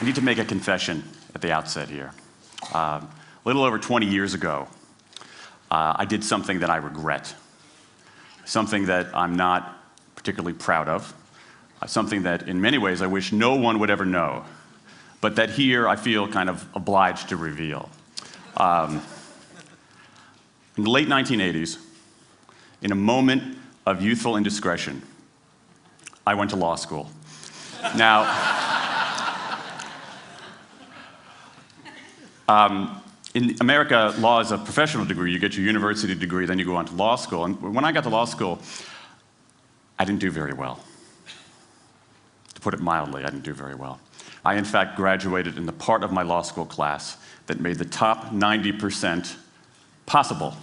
need to make a confession at the outset here. A little over 20 years ago, I did something that I regret, something that I'm not particularly proud of, something that in many ways I wish no one would ever know, but that here I feel kind of obliged to reveal. In the late 1980s, in a moment of youthful indiscretion, I went to law school. Now, in America, law is a professional degree. You get your university degree, then you go on to law school. And when I got to law school, I didn't do very well. To put it mildly, I didn't do very well. I, in fact, graduated in the part of my law school class that made the top 90% possible.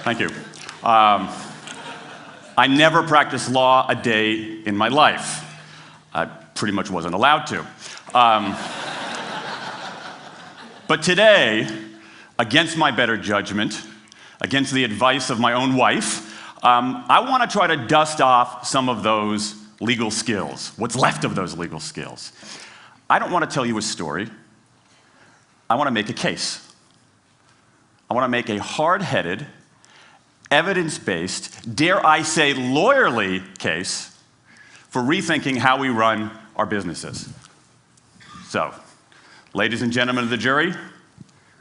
Thank you. I never practiced law a day in my life. I pretty much wasn't allowed to. But today, against my better judgment, against the advice of my own wife, I want to try to dust off some of those legal skills, what's left of those legal skills. I don't want to tell you a story. I want to make a case. I want to make a hard-headed, evidence-based, dare I say lawyerly case for rethinking how we run our businesses. So, ladies and gentlemen of the jury,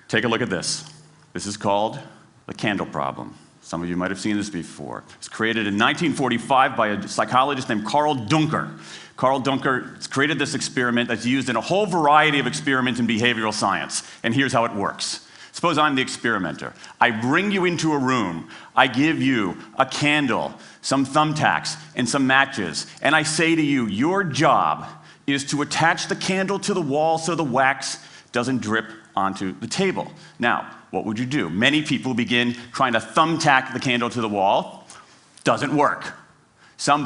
take a look at this. This is called the candle problem. Some of you might have seen this before. It was created in 1945 by a psychologist named Carl Duncker. Carl Duncker created this experiment that's used in a whole variety of experiments in behavioral science. And here's how it works. Suppose I'm the experimenter. I bring you into a room. I give you a candle, some thumbtacks, and some matches. And I say to you, your job is to attach the candle to the wall so the wax doesn't drip onto the table. Now, what would you do? Many people begin trying to thumbtack the candle to the wall. Doesn't work. Some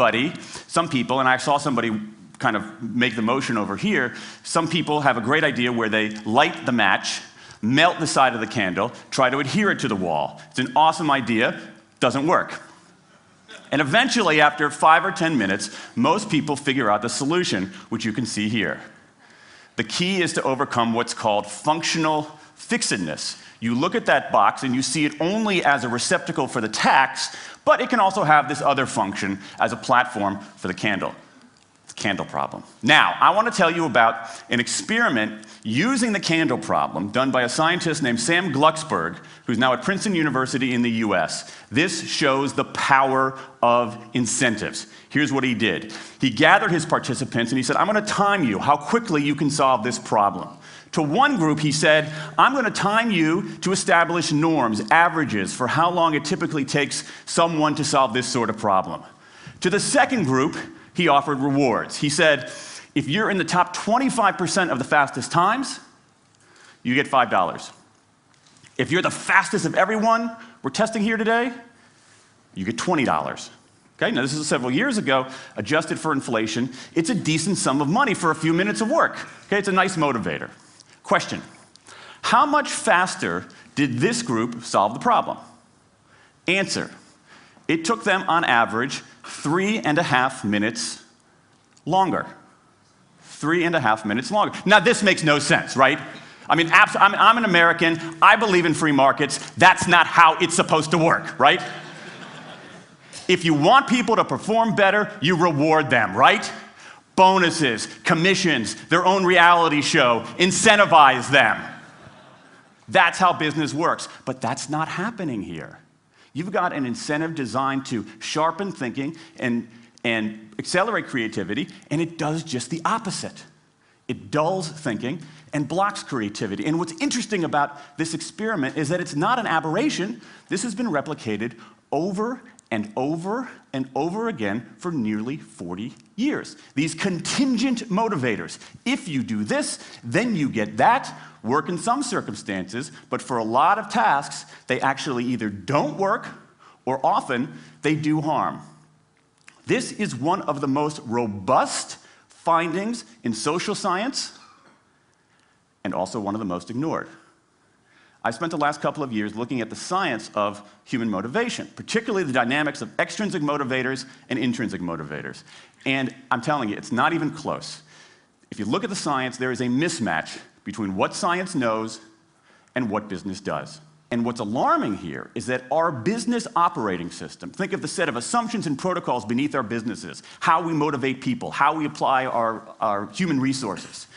people, and I saw somebody kind of make the motion over here, some people have a great idea where they light the match, melt the side of the candle, try to adhere it to the wall. It's an awesome idea, doesn't work. And eventually, after 5 or 10 minutes, most people figure out the solution, which you can see here. The key is to overcome what's called functional fixedness. You look at that box and you see it only as a receptacle for the tacks, but it can also have this other function as a platform for the candle. The candle problem. Now, I want to tell you about an experiment using the candle problem done by a scientist named Sam Glucksberg, who's now at Princeton University in the US. This shows the power of incentives. Here's what he did. He gathered his participants and he said, I'm going to time you how quickly you can solve this problem. To one group, he said, I'm going to time you to establish norms, averages, for how long it typically takes someone to solve this sort of problem. To the second group, he offered rewards. He said, if you're in the top 25% of the fastest times, you get $5. If you're the fastest of everyone we're testing here today, you get $20. Okay, now this is several years ago, adjusted for inflation. It's a decent sum of money for a few minutes of work. Okay, it's a nice motivator. Question, how much faster did this group solve the problem? Answer, it took them on average 3.5 minutes longer. 3.5 minutes longer. Now this makes no sense, right? I mean, I'm an American, I believe in free markets, that's not how it's supposed to work, right? If you want people to perform better, you reward them, right? Bonuses, commissions, their own reality show, incentivize them. That's how business works, but that's not happening here. You've got an incentive designed to sharpen thinking and accelerate creativity, and it does just the opposite. It dulls thinking and blocks creativity. And what's interesting about this experiment is that it's not an aberration. This has been replicated over and over and over again for nearly 40 years. These contingent motivators. If you do this, then you get that. Work in some circumstances, but for a lot of tasks, they actually either don't work or often they do harm. This is one of the most robust findings in social science and also one of the most ignored. I spent the last couple of years looking at the science of human motivation, particularly the dynamics of extrinsic motivators and intrinsic motivators. And I'm telling you, it's not even close. If you look at the science, there is a mismatch between what science knows and what business does. And what's alarming here is that our business operating system, think of the set of assumptions and protocols beneath our businesses, how we motivate people, how we apply our human resources.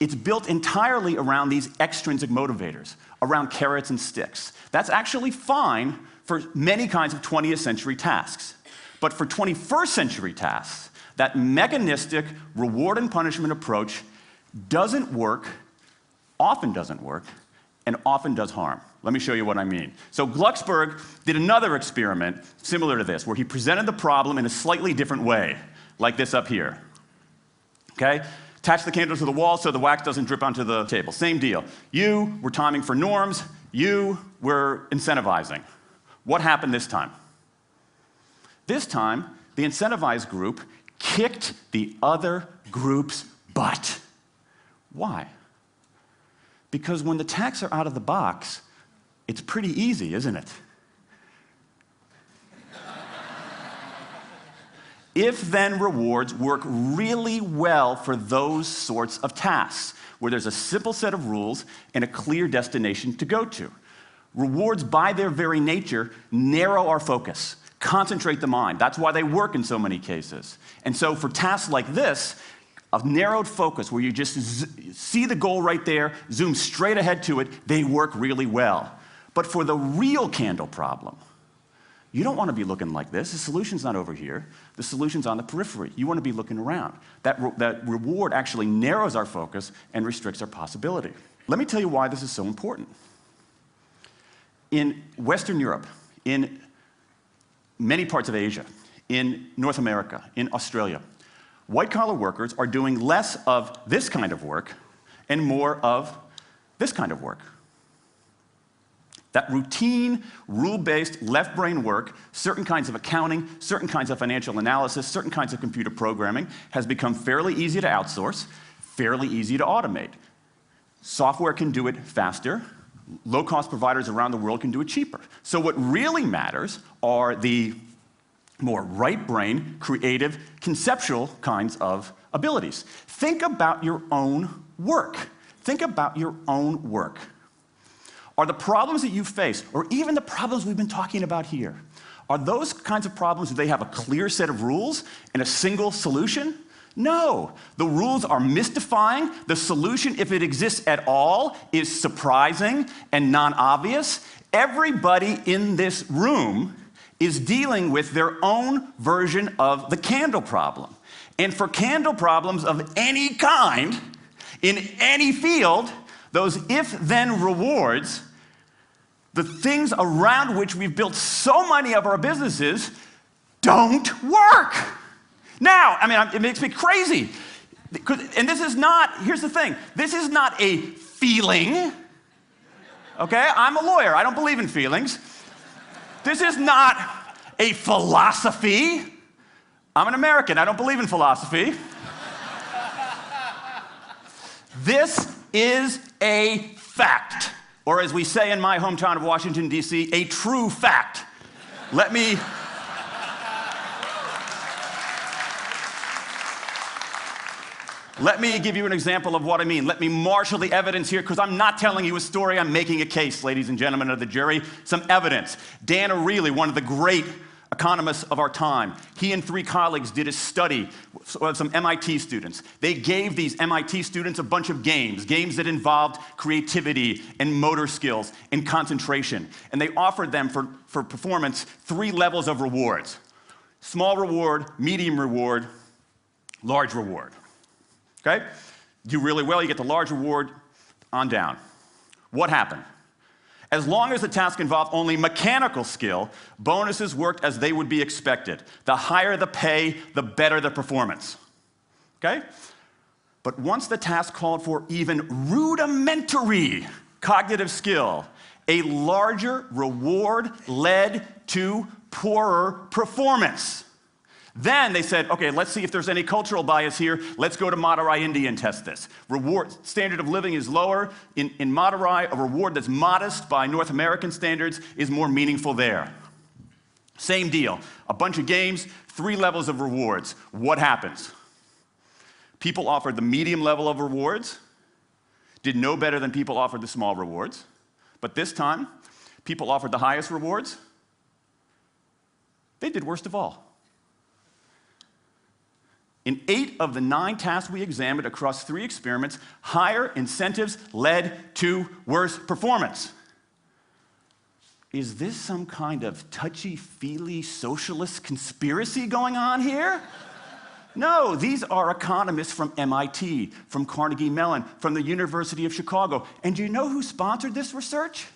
It's built entirely around these extrinsic motivators, around carrots and sticks. That's actually fine for many kinds of 20th century tasks. But for 21st century tasks, that mechanistic reward and punishment approach doesn't work, often doesn't work, and often does harm. Let me show you what I mean. So Glucksberg did another experiment similar to this, where he presented the problem in a slightly different way, like this up here. Okay? Attach the candle to the wall so the wax doesn't drip onto the table. Same deal. You were timing for norms. You were incentivizing. What happened this time? This time, the incentivized group kicked the other group's butt. Why? Because when the tacks are out of the box, it's pretty easy, isn't it? If-then rewards work really well for those sorts of tasks, where there's a simple set of rules and a clear destination to go to. Rewards, by their very nature, narrow our focus, concentrate the mind. That's why they work in so many cases. And so for tasks like this, a narrowed focus where you just see the goal right there, zoom straight ahead to it, they work really well. But for the real candle problem, you don't want to be looking like this. The solution's not over here. The solution's on the periphery. You want to be looking around. That reward actually narrows our focus and restricts our possibility. Let me tell you why this is so important. In Western Europe, in many parts of Asia, in North America, in Australia, white-collar workers are doing less of this kind of work and more of this kind of work. That routine, rule-based, left-brain work, certain kinds of accounting, certain kinds of financial analysis, certain kinds of computer programming, has become fairly easy to outsource, fairly easy to automate. Software can do it faster. Low-cost providers around the world can do it cheaper. So what really matters are the more right-brain, creative, conceptual kinds of abilities. Think about your own work. Think about your own work. Are the problems that you face, or even the problems we've been talking about here, are those kinds of problems, do they have a clear set of rules and a single solution? No. The rules are mystifying. The solution, if it exists at all, is surprising and non-obvious. Everybody in this room is dealing with their own version of the candle problem. And for candle problems of any kind, in any field, those if-then rewards, the things around which we've built so many of our businesses, don't work. Now, I mean, it makes me crazy. And this is not, here's the thing, this is not a feeling, okay? I'm a lawyer, I don't believe in feelings. This is not a philosophy. I'm an American, I don't believe in philosophy. This is a fact. Or as we say in my hometown of Washington, D.C., a true fact. Let me give you an example of what I mean. Let me marshal the evidence here, because I'm not telling you a story, I'm making a case, ladies and gentlemen of the jury. Some evidence. Dan Ariely, one of the great economists of our time, he and 3 colleagues did a study of some MIT students. They gave these MIT students a bunch of games that involved creativity and motor skills and concentration. And they offered them for performance 3 levels of rewards. Small reward, medium reward, large reward. Okay? Do really well, you get the large reward, on down. What happened? As long as the task involved only mechanical skill, bonuses worked as they would be expected. The higher the pay, the better the performance. Okay? But once the task called for even rudimentary cognitive skill, a larger reward led to poorer performance. Then they said, okay, let's see if there's any cultural bias here. Let's go to Madurai, India and test this. Standard of living is lower. In Madurai, a reward that's modest by North American standards is more meaningful there. Same deal. A bunch of games, 3 levels of rewards. What happens? People offered the medium level of rewards, did no better than people offered the small rewards. But this time, people offered the highest rewards. They did worst of all. In 8 of the 9 tasks we examined across 3 experiments, higher incentives led to worse performance. Is this some kind of touchy-feely socialist conspiracy going on here? No, these are economists from MIT, from Carnegie Mellon, from the University of Chicago. And do you know who sponsored this research?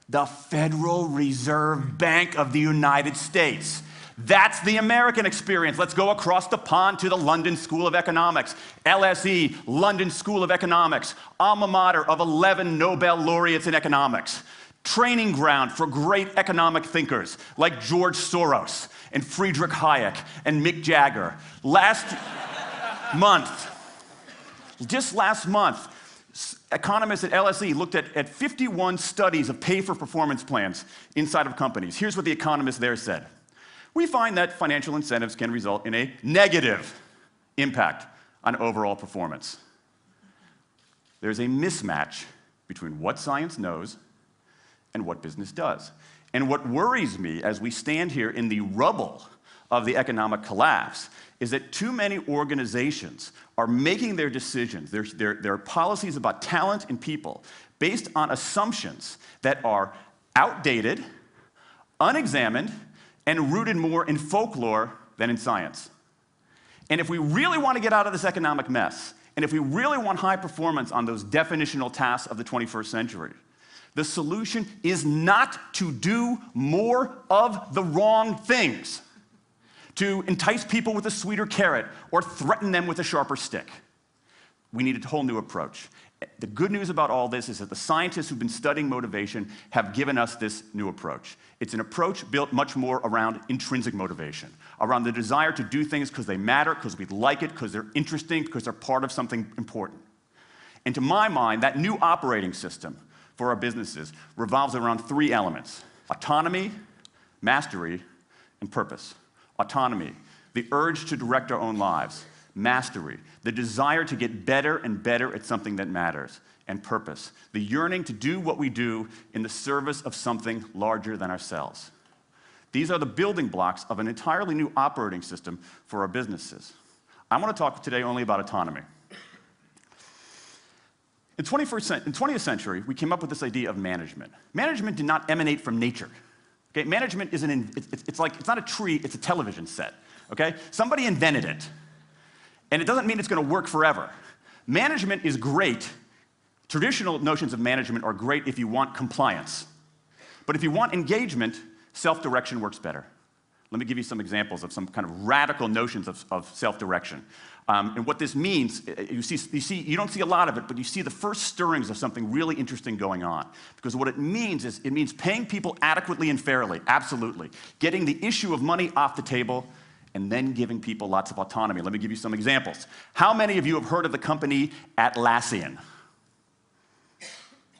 The Federal Reserve Bank of the United States. That's the American experience. Let's go across the pond to the London School of Economics. LSE, London School of Economics, alma mater of 11 Nobel laureates in economics. Training ground for great economic thinkers like George Soros and Friedrich Hayek and Mick Jagger. Just last month, economists at LSE looked at 51 studies of pay-for-performance plans inside of companies. Here's what the economists there said. We find that financial incentives can result in a negative impact on overall performance. There's a mismatch between what science knows and what business does. And what worries me as we stand here in the rubble of the economic collapse is that too many organizations are making their decisions, their policies about talent and people, based on assumptions that are outdated, unexamined, and rooted more in folklore than in science. And if we really want to get out of this economic mess, and if we really want high performance on those definitional tasks of the 21st century, the solution is not to do more of the wrong things, to entice people with a sweeter carrot or threaten them with a sharper stick. We need a whole new approach. The good news about all this is that the scientists who've been studying motivation have given us this new approach. It's an approach built much more around intrinsic motivation, around the desire to do things because they matter, because we like it, because they're interesting, because they're part of something important. And to my mind, that new operating system for our businesses revolves around 3 elements: autonomy, mastery, and purpose. Autonomy, the urge to direct our own lives. Mastery, the desire to get better and better at something that matters. And purpose, the yearning to do what we do in the service of something larger than ourselves. These are the building blocks of an entirely new operating system for our businesses. I want to talk today only about autonomy. In the 20th century, we came up with this idea of management. Management did not emanate from nature. Okay? Management is it's not a tree, it's a television set. Okay? Somebody invented it. And it doesn't mean it's going to work forever. Management is great. Traditional notions of management are great if you want compliance. But if you want engagement, self-direction works better. Let me give you some examples of some kind of radical notions of self-direction. And what this means, you don't see a lot of it, but you see the first stirrings of something really interesting going on. Because what it means is, it means paying people adequately and fairly, absolutely. Getting the issue of money off the table, and then giving people lots of autonomy. Let me give you some examples. How many of you have heard of the company Atlassian?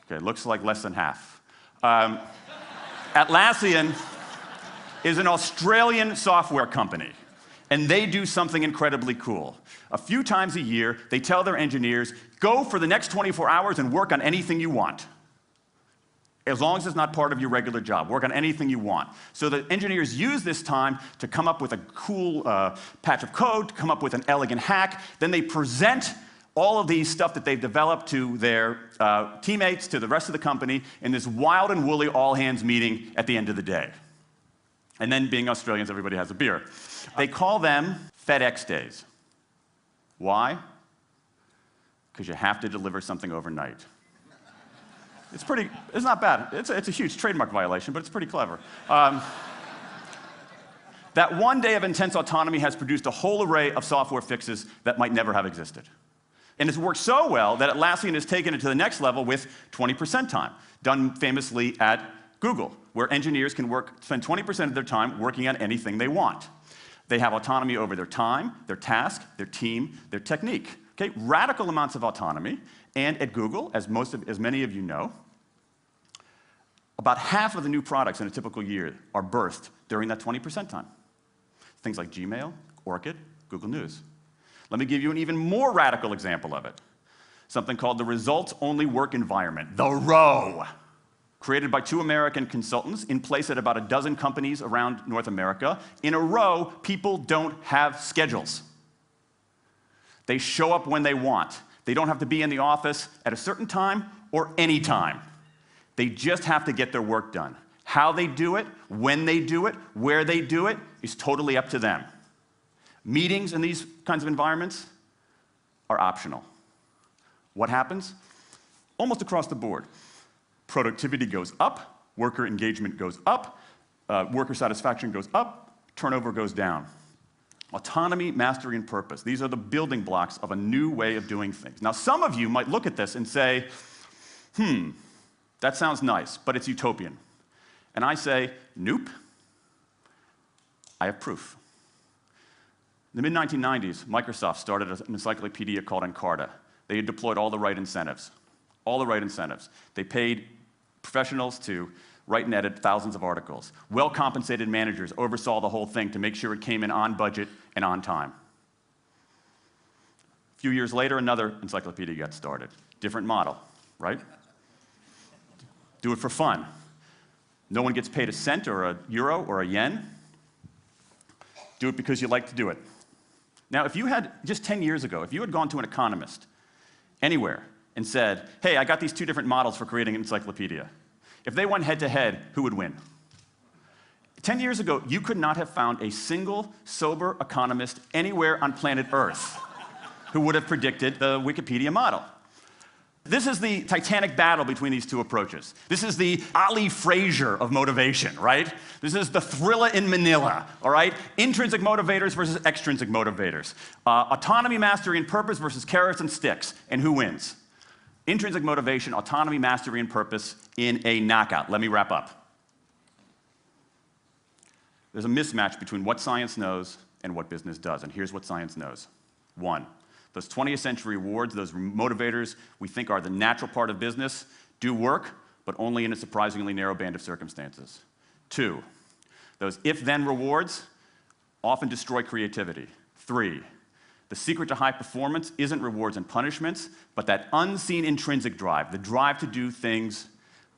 Okay, looks like less than half. Atlassian is an Australian software company, and they do something incredibly cool. A few times a year, they tell their engineers, go for the next 24 hours and work on anything you want. As long as it's not part of your regular job, work on anything you want. So the engineers use this time to come up with a cool patch of code, to come up with an elegant hack. Then they present all of these stuff that they've developed to their teammates, to the rest of the company, in this wild and woolly all-hands meeting at the end of the day. And then, being Australians, everybody has a beer. They call them FedEx days. Why? Because you have to deliver something overnight. It's not bad. It's a huge trademark violation, but it's pretty clever. That one day of intense autonomy has produced a whole array of software fixes that might never have existed. And it's worked so well that Atlassian has taken it to the next level with 20% time, done famously at Google, where engineers can spend 20% of their time working on anything they want. They have autonomy over their time, their task, their team, their technique. Okay? Radical amounts of autonomy. And at Google, as many of you know, about half of the new products in a typical year are birthed during that 20% time. Things like Gmail, Orchid, Google News. Let me give you an even more radical example of it. Something called the results-only work environment, the ROW, created by 2 American consultants in place at about a dozen companies around North America. In a ROW, people don't have schedules. They show up when they want. They don't have to be in the office at a certain time or any time. They just have to get their work done. How they do it, when they do it, where they do it, is totally up to them. Meetings in these kinds of environments are optional. What happens? Almost across the board. Productivity goes up, worker engagement goes up, worker satisfaction goes up, turnover goes down. Autonomy, mastery, and purpose. These are the building blocks of a new way of doing things. Now, some of you might look at this and say, that sounds nice, but it's utopian. And I say, nope. I have proof. In the mid-1990s, Microsoft started an encyclopedia called Encarta. They had deployed all the right incentives. All the right incentives. They paid professionals to write and edit thousands of articles. Well-compensated managers oversaw the whole thing to make sure it came in on budget and on time. A few years later, another encyclopedia got started. Different model, right? Do it for fun. No one gets paid a cent or a euro or a yen. Do it because you like to do it. Now, if you had, just 10 years ago, if you had gone to an economist anywhere and said, hey, I got these 2 different models for creating an encyclopedia, if they went head-to-head, who would win? 10 years ago, you could not have found a single sober economist anywhere on planet Earth who would have predicted the Wikipedia model. This is the titanic battle between these 2 approaches. This is the Ali Frazier of motivation, right? This is the thriller in Manila, all right? Intrinsic motivators versus extrinsic motivators. Autonomy, mastery, and purpose versus carrots and sticks. And who wins? Intrinsic motivation, autonomy, mastery, and purpose in a knockout. Let me wrap up. There's a mismatch between what science knows and what business does, and here's what science knows. 1, those 20th century rewards, those motivators we think are the natural part of business, do work, but only in a surprisingly narrow band of circumstances. 2, those if-then rewards often destroy creativity. 3, the secret to high performance isn't rewards and punishments, but that unseen intrinsic drive, the drive to do things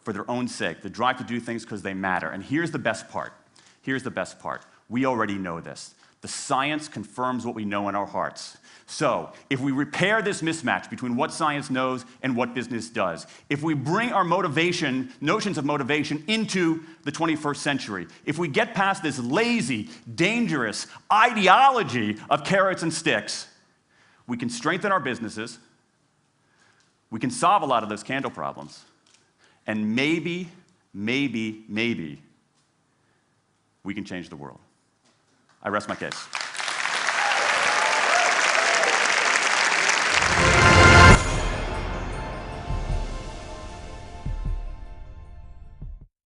for their own sake, the drive to do things because they matter. And here's the best part. Here's the best part. We already know this. The science confirms what we know in our hearts. So, if we repair this mismatch between what science knows and what business does, if we bring our motivation, notions of motivation into the 21st century, if we get past this lazy, dangerous ideology of carrots and sticks, we can strengthen our businesses, we can solve a lot of those candle problems, and maybe, we can change the world. I rest my case.